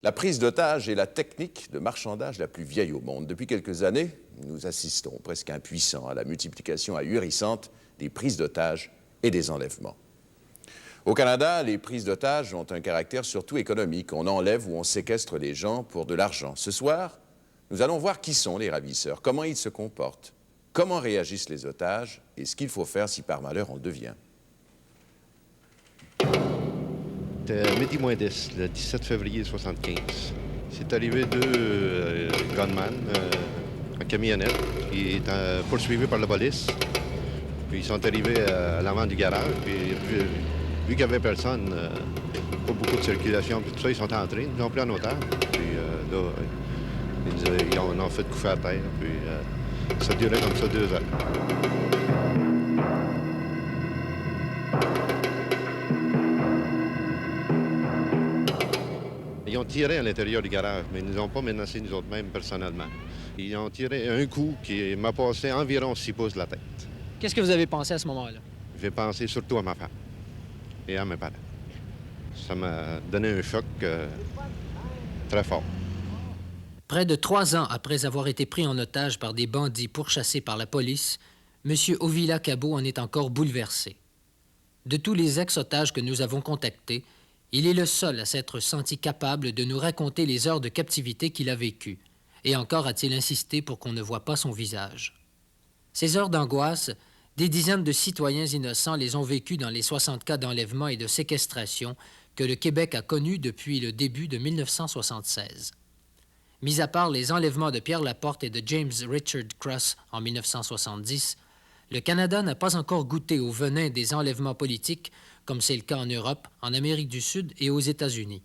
La prise d'otage est la technique de marchandage la plus vieille au monde. Depuis quelques années, nous assistons, presque impuissants, à la multiplication ahurissante des prises d'otages et des enlèvements. Au Canada, les prises d'otages ont un caractère surtout économique. On enlève ou on séquestre les gens pour de l'argent. Ce soir, nous allons voir qui sont les ravisseurs, comment ils se comportent, comment réagissent les otages et ce qu'il faut faire si par malheur on le devient. C'était midi moins 10, le 17 février 1975. C'est arrivé deux gunmen en camionnette qui étaient poursuivis par la police. Puis ils sont arrivés à l'avant du garage. Puis vu qu'il n'y avait personne, pas beaucoup de circulation, puis tout ça, ils sont entrés, ils nous ont pris en otage. Puis là, ils en ont fait coucher à terre. Puis ça durait comme ça 2 heures. Ils ont tiré à l'intérieur du garage, mais ils ne nous ont pas menacés nous autres mêmes personnellement. Ils ont tiré un coup qui m'a passé environ 6 pouces de la tête. Qu'est-ce que vous avez pensé à ce moment-là? J'ai pensé surtout à ma femme et à mes parents. Ça m'a donné un choc très fort. Près de 3 ans après avoir été pris en otage par des bandits pourchassés par la police, M. Ovila-Cabot en est encore bouleversé. De tous les ex-otages que nous avons contactés, il est le seul à s'être senti capable de nous raconter les heures de captivité qu'il a vécues. Et encore a-t-il insisté pour qu'on ne voie pas son visage. Ces heures d'angoisse, des dizaines de citoyens innocents les ont vécues dans les 60 cas d'enlèvement et de séquestration que le Québec a connus depuis le début de 1976. Mis à part les enlèvements de Pierre Laporte et de James Richard Cross en 1970, le Canada n'a pas encore goûté au venin des enlèvements politiques, comme c'est le cas en Europe, en Amérique du Sud et aux États-Unis.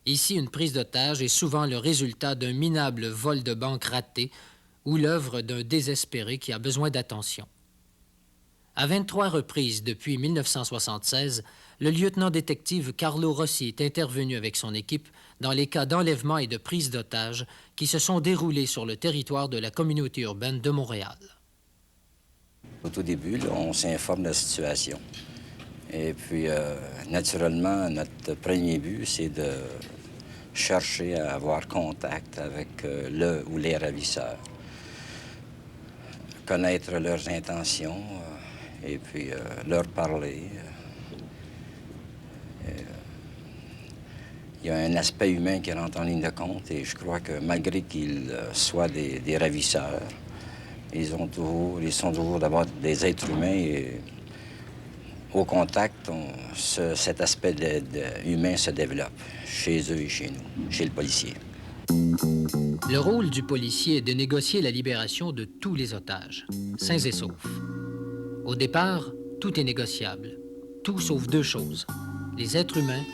Ici, une prise d'otage est souvent le résultat d'un minable vol de banque raté ou l'œuvre d'un désespéré qui a besoin d'attention. À 23 reprises depuis 1976, le lieutenant-détective Carlo Rossi est intervenu avec son équipe dans les cas d'enlèvement et de prise d'otage qui se sont déroulés sur le territoire de la communauté urbaine de Montréal. Au tout début, là, on s'informe de la situation. Et puis, naturellement, notre premier but, c'est de chercher à avoir contact avec le ou les ravisseurs, connaître leurs intentions et puis leur parler. Il y a un aspect humain qui rentre en ligne de compte et je crois que malgré qu'ils soient des ravisseurs, ils sont toujours d'abord des êtres humains et au contact, cet aspect humain se développe chez eux et chez nous, chez le policier. Le rôle du policier est de négocier la libération de tous les otages, sains et saufs. Au départ, tout est négociable. Tout sauf 2 choses, les êtres humains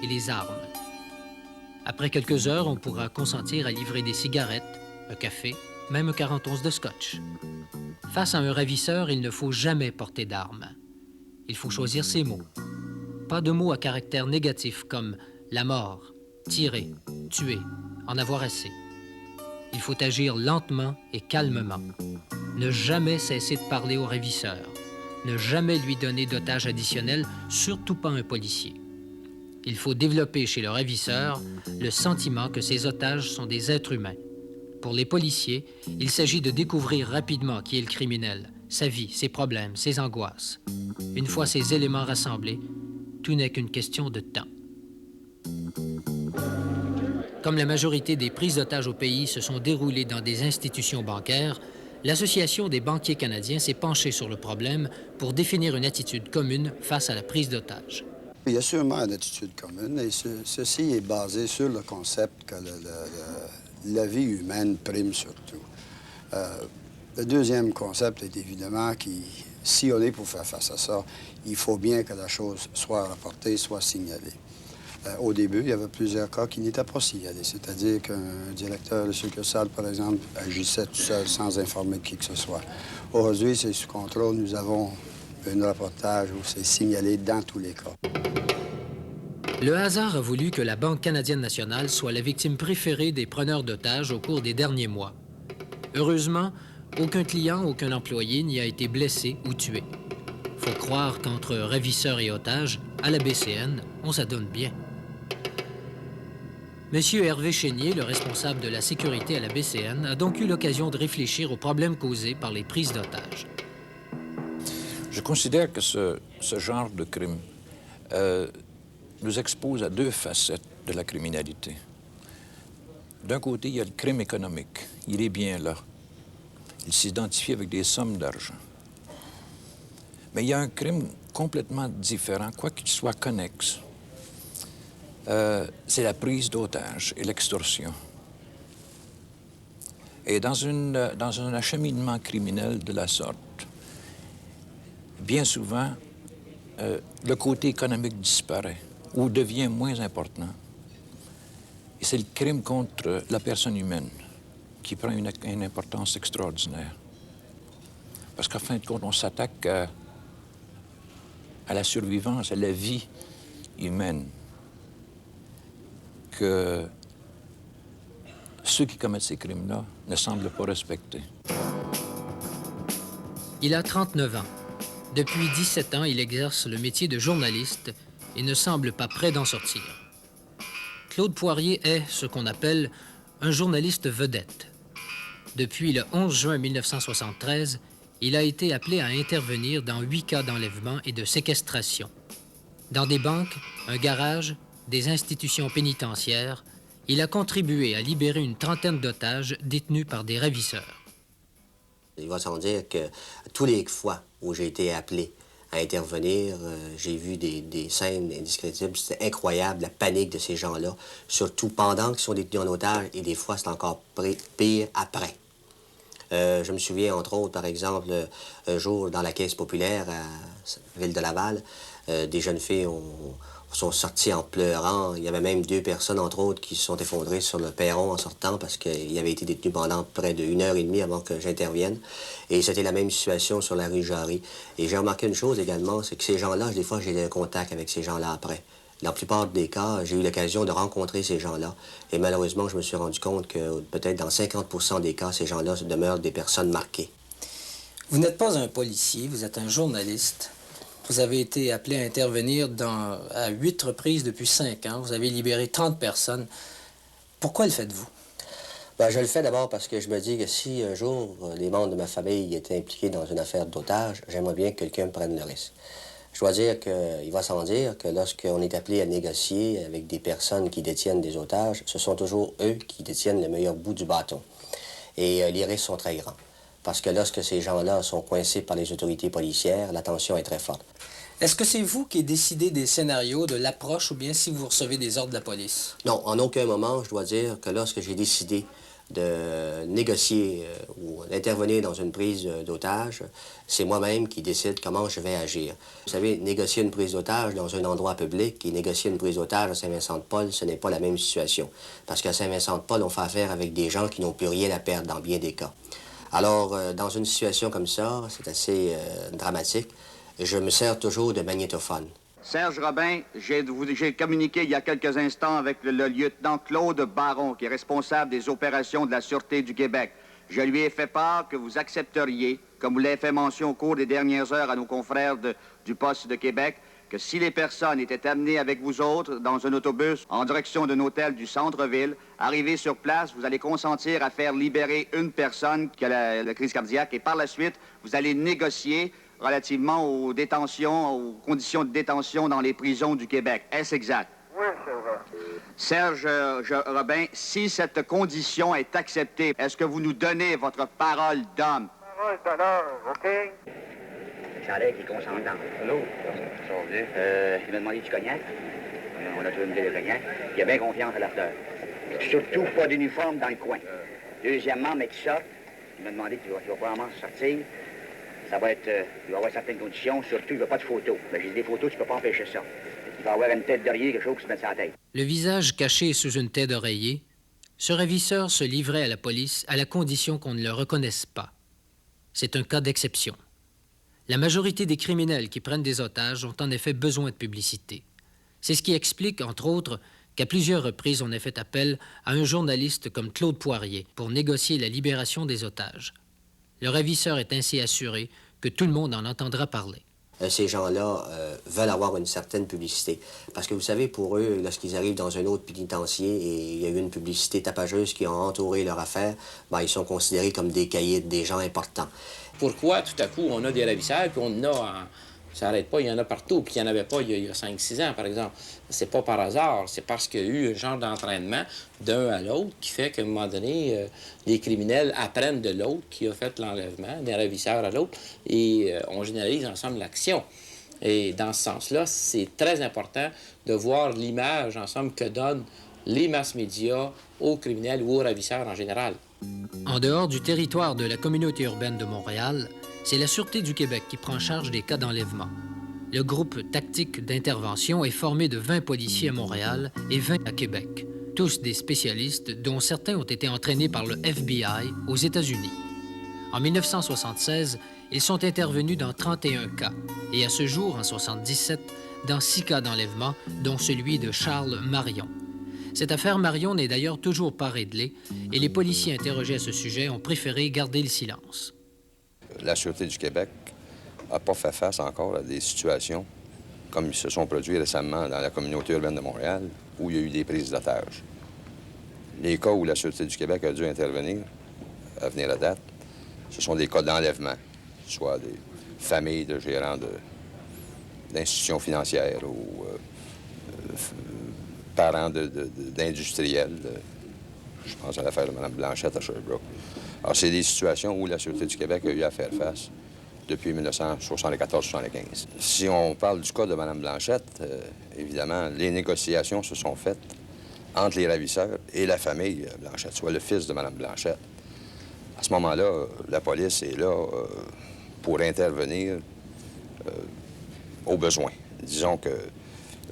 et les armes. Après quelques heures, on pourra consentir à livrer des cigarettes, un café, même 40 onces de scotch. Face à un ravisseur, il ne faut jamais porter d'armes. Il faut choisir ses mots. Pas de mots à caractère négatif comme la mort, tirer, tuer, en avoir assez. Il faut agir lentement et calmement. Ne jamais cesser de parler au ravisseur. Ne jamais lui donner d'otage additionnel, surtout pas un policier. Il faut développer chez le ravisseur le sentiment que ces otages sont des êtres humains. Pour les policiers, il s'agit de découvrir rapidement qui est le criminel, sa vie, ses problèmes, ses angoisses. Une fois ces éléments rassemblés, tout n'est qu'une question de temps. Comme la majorité des prises d'otages au pays se sont déroulées dans des institutions bancaires, l'Association des banquiers canadiens s'est penchée sur le problème pour définir une attitude commune face à la prise d'otages. Il y a sûrement une attitude commune et ceci est basé sur le concept que la vie humaine prime surtout. Le deuxième concept est évidemment que si on est pour faire face à ça, il faut bien que la chose soit rapportée, soit signalée. Au début, il y avait plusieurs cas qui n'étaient pas signalés, c'est-à-dire qu'un directeur de succursale, par exemple, agissait tout seul sans informer qui que ce soit. Aujourd'hui, c'est sous contrôle. Nous avons un reportage où c'est signalé dans tous les cas. Le hasard a voulu que la Banque canadienne nationale soit la victime préférée des preneurs d'otages au cours des derniers mois. Heureusement, aucun client, aucun employé n'y a été blessé ou tué. Faut croire qu'entre ravisseurs et otages, à la BCN, on s'adonne bien. Monsieur Hervé Chénier, le responsable de la sécurité à la BCN, a donc eu l'occasion de réfléchir aux problèmes causés par les prises d'otages. Je considère que ce genre de crime nous expose à deux facettes de la criminalité. D'un côté, il y a le crime économique. Il est bien là. Il s'identifie avec des sommes d'argent. Mais il y a un crime complètement différent, quoi qu'il soit connexe. C'est la prise d'otage et l'extorsion. Et dans un acheminement criminel de la sorte, bien souvent, le côté économique disparaît ou devient moins important. Et c'est le crime contre la personne humaine qui prend une importance extraordinaire. Parce qu'en fin de compte, on s'attaque à la survivance, à la vie humaine que ceux qui commettent ces crimes-là ne semblent pas respecter. Il a 39 ans. Depuis 17 ans, il exerce le métier de journaliste et ne semble pas prêt d'en sortir. Claude Poirier est ce qu'on appelle un journaliste vedette. Depuis le 11 juin 1973, il a été appelé à intervenir dans 8 cas d'enlèvement et de séquestration. Dans des banques, un garage, des institutions pénitentiaires, il a contribué à libérer une trentaine d'otages détenus par des ravisseurs. Il va sans dire que tous les fois où j'ai été appelé à intervenir, j'ai vu des scènes indescriptibles. C'était incroyable, la panique de ces gens-là, surtout pendant qu'ils sont détenus en otage, et des fois, c'est encore pire après. Je me souviens, entre autres, par exemple, un jour, dans la Caisse populaire à Ville de Laval, des jeunes filles sont sorties en pleurant. Il y avait même 2 personnes, entre autres, qui se sont effondrées sur le perron en sortant parce qu'ils avaient été détenus pendant près d'1 heure et demie avant que j'intervienne. Et c'était la même situation sur la rue Jarry. Et j'ai remarqué une chose également, c'est que ces gens-là, des fois, j'ai eu un contact avec ces gens-là après. Dans la plupart des cas, j'ai eu l'occasion de rencontrer ces gens-là. Et malheureusement, je me suis rendu compte que peut-être dans 50% des cas, ces gens-là demeurent des personnes marquées. Vous n'êtes pas un policier, vous êtes un journaliste. Vous avez été appelé à intervenir à 8 reprises depuis 5 ans. Vous avez libéré 30 personnes. Pourquoi le faites-vous? Ben, je le fais d'abord parce que je me dis que si un jour les membres de ma famille étaient impliqués dans une affaire d'otage, j'aimerais bien que quelqu'un prenne le risque. Je dois dire qu'il va sans dire que lorsqu'on est appelé à négocier avec des personnes qui détiennent des otages, ce sont toujours eux qui détiennent le meilleur bout du bâton. Et les risques sont très grands. Parce que lorsque ces gens-là sont coincés par les autorités policières, la tension est très forte. Est-ce que c'est vous qui décidez des scénarios, de l'approche, ou bien si vous recevez des ordres de la police? Non, en aucun moment, je dois dire que lorsque j'ai décidé de négocier ou d'intervenir dans une prise d'otage, c'est moi-même qui décide comment je vais agir. Vous savez, négocier une prise d'otage dans un endroit public et négocier une prise d'otage à Saint-Vincent-de-Paul, ce n'est pas la même situation. Parce qu'à Saint-Vincent-de-Paul, on fait affaire avec des gens qui n'ont plus rien à perdre dans bien des cas. Alors, dans une situation comme ça, c'est assez dramatique, je me sers toujours de magnétophone. Serge Robin, j'ai communiqué il y a quelques instants avec le lieutenant Claude Baron, qui est responsable des opérations de la Sûreté du Québec. Je lui ai fait part que vous accepteriez, comme vous l'avez fait mention au cours des dernières heures à nos confrères du poste de Québec, que si les personnes étaient amenées avec vous autres dans un autobus en direction d'un hôtel du centre-ville, arrivés sur place, vous allez consentir à faire libérer une personne qui a la crise cardiaque et par la suite, vous allez négocier relativement aux détentions, aux conditions de détention dans les prisons du Québec. Est-ce exact? Oui, c'est vrai. Serge Robin, si cette condition est acceptée, est-ce que vous nous donnez votre parole d'homme? Parole d'honneur, OK? Ça a l'air qu'il est consentant. Allô? Ça va bien? Il m'a demandé du cognac. On a trouvé une bouteille de cognac. Il a bien confiance à l'after. Surtout pas d'uniforme dans le coin. Deuxièmement, mec qui sort, il m'a demandé qu'il va probablement sortir. Ça va être, il va y avoir certaines conditions, surtout il ne veut pas de photos. Ben, j'ai des photos, tu ne peux pas empêcher ça. Il va avoir une tête d'oreiller, quelque chose qui se met sur la tête. Le visage caché sous une tête d'oreiller, ce ravisseur se livrait à la police à la condition qu'on ne le reconnaisse pas. C'est un cas d'exception. La majorité des criminels qui prennent des otages ont en effet besoin de publicité. C'est ce qui explique, entre autres, qu'à plusieurs reprises on ait fait appel à un journaliste comme Claude Poirier pour négocier la libération des otages. Le ravisseur est ainsi assuré que tout le monde en entendra parler. ces gens-là veulent avoir une certaine publicité. Parce que vous savez, pour eux, lorsqu'ils arrivent dans un autre pénitencier et il y a eu une publicité tapageuse qui a entouré leur affaire, ben, ils sont considérés comme des caïds, des gens importants. Pourquoi, tout à coup, on a des ravisseurs, puis on en a... Ça n'arrête pas, il y en a partout, puis il n'y en avait pas il y a 5-6 ans, par exemple. C'est pas par hasard, c'est parce qu'il y a eu un genre d'entraînement d'un à l'autre qui fait qu'à un moment donné, les criminels apprennent de l'autre qui a fait l'enlèvement, des ravisseurs à l'autre, et on généralise ensemble l'action. Et dans ce sens-là, c'est très important de voir l'image ensemble que donnent les mass-médias aux criminels ou aux ravisseurs en général. En dehors du territoire de la communauté urbaine de Montréal, c'est la Sûreté du Québec qui prend charge des cas d'enlèvement. Le groupe tactique d'intervention est formé de 20 policiers à Montréal et 20 à Québec, tous des spécialistes dont certains ont été entraînés par le FBI aux États-Unis. En 1976, ils sont intervenus dans 31 cas et à ce jour, en 1977, dans 6 cas d'enlèvement, dont celui de Charles Marion. Cette affaire Marion n'est d'ailleurs toujours pas réglée et les policiers interrogés à ce sujet ont préféré garder le silence. La Sûreté du Québec n'a pas fait face encore à des situations comme ils se sont produits récemment dans la communauté urbaine de Montréal, où il y a eu des prises d'otages. Les cas où la Sûreté du Québec a dû intervenir, à venir à date, ce sont des cas d'enlèvement, soit des familles de gérants d'institutions financières ou parents d'industriels. Je pense à l'affaire de Mme Blanchette à Sherbrooke. Alors, c'est des situations où la Sûreté du Québec a eu à faire face depuis 1974-75. Si on parle du cas de Mme Blanchette, évidemment, les négociations se sont faites entre les ravisseurs et la famille Blanchette, soit le fils de Mme Blanchette. À ce moment-là, la police est là pour intervenir au besoin. Disons que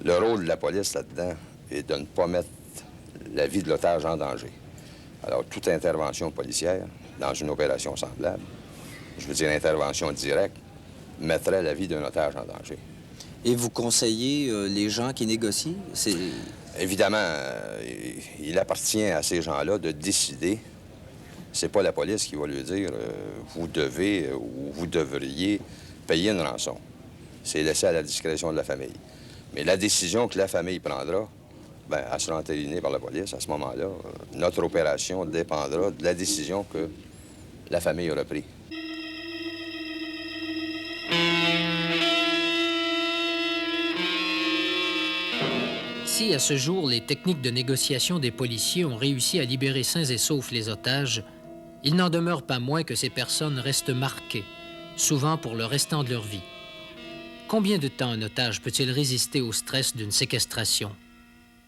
le rôle de la police là-dedans est de ne pas mettre la vie de l'otage en danger. Alors, toute intervention policière dans une opération semblable, je veux dire intervention directe, mettrait la vie d'un otage en danger. Et vous conseillez les gens qui négocient? Évidemment, il appartient à ces gens-là de décider. C'est pas la police qui va lui dire vous devez ou vous devriez payer une rançon. C'est laissé à la discrétion de la famille. Mais la décision que la famille prendra, bien, elle sera entérinée par la police. À ce moment-là, notre opération dépendra de la décision que la famille aura prise. Si, à ce jour, les techniques de négociation des policiers ont réussi à libérer sains et saufs les otages, il n'en demeure pas moins que ces personnes restent marquées, souvent pour le restant de leur vie. Combien de temps un otage peut-il résister au stress d'une séquestration?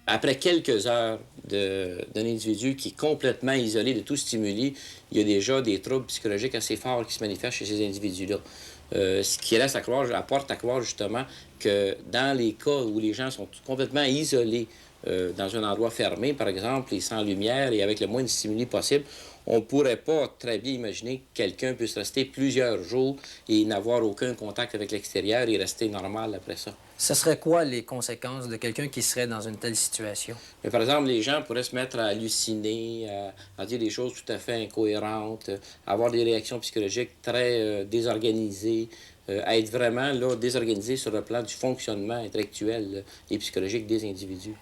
Après quelques heures d'un individu qui est complètement isolé de tout stimuli, il y a déjà des troubles psychologiques assez forts qui se manifestent chez ces individus-là. Ce qui laisse à croire, apporte à croire justement que dans les cas où les gens sont complètement isolés dans un endroit fermé, par exemple, et sans lumière et avec le moins de stimuli possible, on ne pourrait pas très bien imaginer que quelqu'un puisse rester plusieurs jours et n'avoir aucun contact avec l'extérieur et rester normal après ça. Ce serait quoi les conséquences de quelqu'un qui serait dans une telle situation? Mais par exemple, les gens pourraient se mettre à halluciner, à dire des choses tout à fait incohérentes, avoir des réactions psychologiques très désorganisées, à être vraiment là, désorganisés sur le plan du fonctionnement intellectuel et psychologique des individus.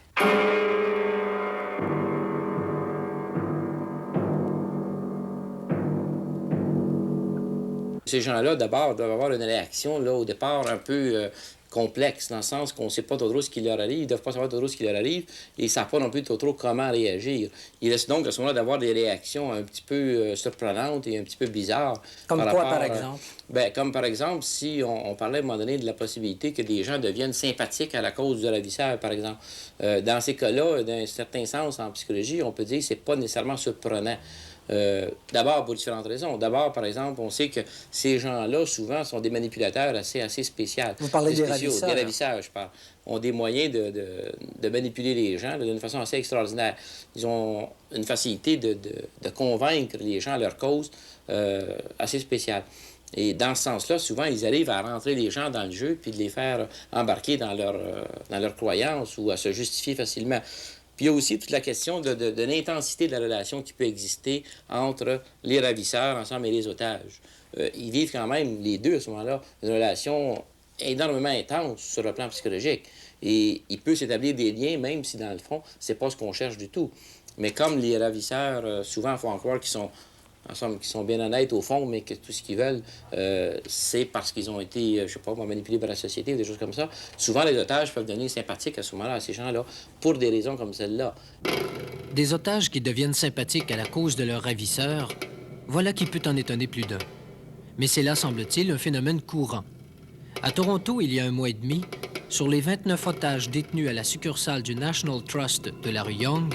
Ces gens-là, d'abord, doivent avoir une réaction, là, au départ, un peu complexe, dans le sens qu'on ne sait pas trop ce qui leur arrive, ils ne doivent pas savoir trop ce qui leur arrive, et ils ne savent pas non plus trop comment réagir. Ils risquent donc, à ce moment-là, d'avoir des réactions un petit peu surprenantes et un petit peu bizarres. Comme quoi, par exemple? Comme par exemple, si on parlait à un moment donné de la possibilité que des gens deviennent sympathiques à la cause du ravisseur, par exemple. Dans ces cas-là, d'un certain sens, en psychologie, on peut dire que ce n'est pas nécessairement surprenant. D'abord, pour différentes raisons. D'abord, par exemple, on sait que ces gens-là, souvent, sont des manipulateurs assez spéciaux. Vous parlez des ravisseurs? Des ravisseurs, je parle. Ont des moyens de manipuler les gens d'une façon assez extraordinaire. Ils ont une facilité de convaincre les gens à leur cause assez spéciale. Et dans ce sens-là, souvent, ils arrivent à rentrer les gens dans le jeu puis de les faire embarquer dans leur croyance ou à se justifier facilement. Puis il y a aussi toute la question de l'intensité de la relation qui peut exister entre les ravisseurs ensemble et les otages. Ils vivent quand même, les deux, à ce moment-là, une relation énormément intense sur le plan psychologique. Et il peut s'établir des liens, même si, dans le fond, c'est pas ce qu'on cherche du tout. Mais comme les ravisseurs, souvent, font croire qu'ils sont, en somme, qu'ils sont bien honnêtes au fond, mais que tout ce qu'ils veulent, c'est parce qu'ils ont été, je sais pas, manipulés par la société ou des choses comme ça. Souvent, les otages peuvent devenir sympathiques à ce moment-là, à ces gens-là, pour des raisons comme celle-là. Des otages qui deviennent sympathiques à la cause de leur ravisseur, voilà qui peut en étonner plus d'un. Mais c'est là, semble-t-il, un phénomène courant. À Toronto, il y a un mois et demi, sur les 29 otages détenus à la succursale du National Trust de la rue Yonge,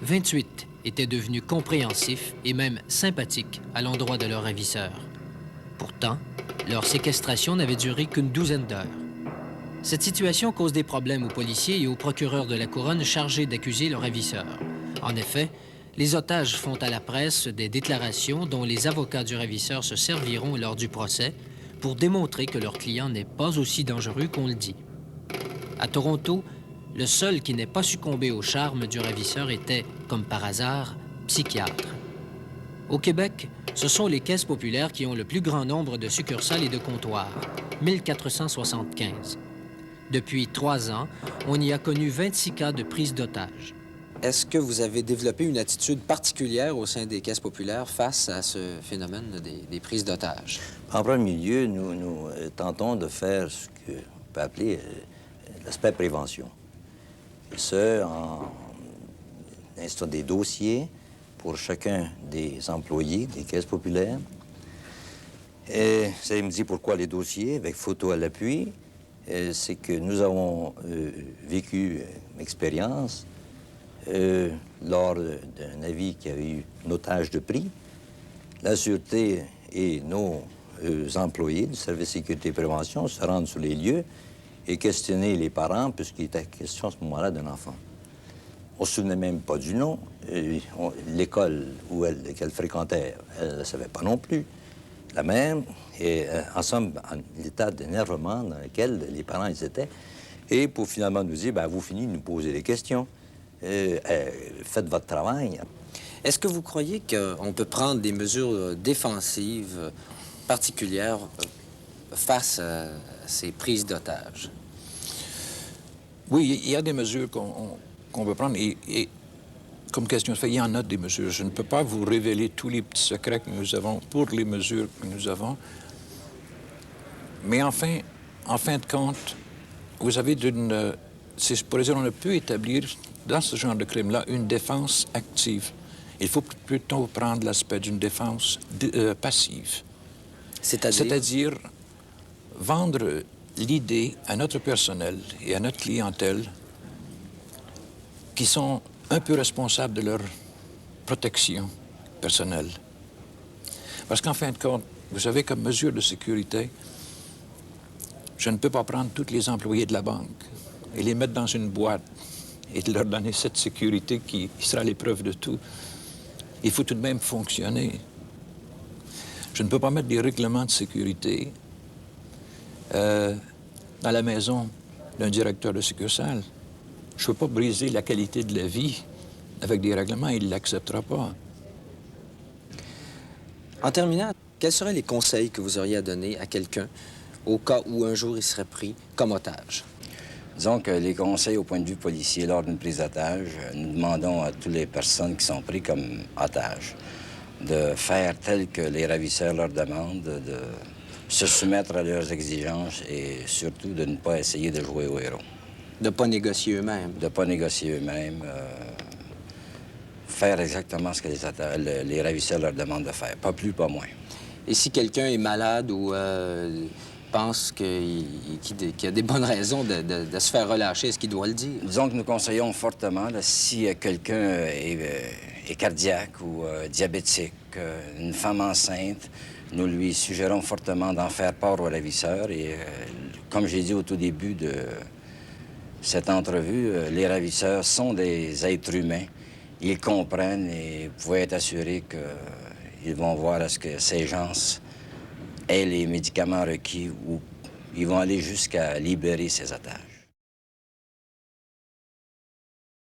28 étaient devenus compréhensifs et même sympathiques à l'endroit de leur ravisseur. Pourtant, leur séquestration n'avait duré qu'une douzaine d'heures. Cette situation cause des problèmes aux policiers et aux procureurs de la Couronne chargés d'accuser le ravisseur. En effet, les otages font à la presse des déclarations dont les avocats du ravisseur se serviront lors du procès pour démontrer que leur client n'est pas aussi dangereux qu'on le dit. À Toronto, le seul qui n'ait pas succombé au charme du ravisseur était, comme par hasard, psychiatre. Au Québec, ce sont les caisses populaires qui ont le plus grand nombre de succursales et de comptoirs, 1475. Depuis 3 ans, on y a connu 26 cas de prise d'otages. Est-ce que vous avez développé une attitude particulière au sein des caisses populaires face à ce phénomène des prises d'otages? En premier lieu, nous tentons de faire ce qu'on peut appeler l'aspect prévention. Et ce, en instaurant des dossiers pour chacun des employés des caisses populaires. Et ça me dit pourquoi les dossiers, avec photo à l'appui. C'est que nous avons vécu une expérience lors d'un avis qui avait eu un otage de pris. La Sûreté et nos employés du service de sécurité et prévention se rendent sur les lieux et questionner les parents, puisqu'il était question à ce moment-là d'un enfant. On ne se souvenait même pas du nom. L'école qu'elle fréquentait, elle ne savait pas non plus. La même, et en somme, en état d'énervement dans lequel les parents ils étaient. Et pour finalement nous dire, vous finissez de nous poser des questions. Faites votre travail. Est-ce que vous croyez qu'on peut prendre des mesures défensives particulières face à ces prises d'otages? Oui, il y a des mesures qu'on peut prendre et comme question de fait, il y en a des mesures. Je ne peux pas vous révéler tous les petits secrets que nous avons pour les mesures que nous avons. Mais enfin, en fin de compte, vous avez c'est pour dire, on ne peut établir dans ce genre de crime-là une défense active. Il faut plutôt prendre l'aspect d'une défense passive. C'est-à-dire vendre l'idée à notre personnel et à notre clientèle qui sont un peu responsables de leur protection personnelle. Parce qu'en fin de compte, vous savez, comme mesure de sécurité, je ne peux pas prendre tous les employés de la banque et les mettre dans une boîte et leur donner cette sécurité qui sera l'épreuve de tout. Il faut tout de même fonctionner. Je ne peux pas mettre des règlements de sécurité dans la maison d'un directeur de succursale. Je ne peux pas briser la qualité de la vie avec des règlements, il ne l'acceptera pas. En terminant, quels seraient les conseils que vous auriez à donner à quelqu'un au cas où un jour il serait pris comme otage? Disons que les conseils au point de vue policier lors d'une prise d'otage, nous demandons à toutes les personnes qui sont prises comme otages de faire tel que les ravisseurs leur demandent, de se soumettre à leurs exigences et surtout de ne pas essayer de jouer au héros. De ne pas négocier eux-mêmes. De ne pas négocier eux-mêmes. Faire exactement ce que les ravisseurs leur demandent de faire. Pas plus, pas moins. Et si quelqu'un est malade ou pense qu'il a des bonnes raisons de se faire relâcher, est-ce qu'il doit le dire? Disons que nous conseillons fortement, là, si quelqu'un est cardiaque ou diabétique, une femme enceinte, nous lui suggérons fortement d'en faire part au ravisseur. Et comme j'ai dit au tout début de cette entrevue, les ravisseurs sont des êtres humains. Ils comprennent et vous pouvez être assuré qu'ils vont voir à ce que ces gens aient les médicaments requis ou ils vont aller jusqu'à libérer ces otages.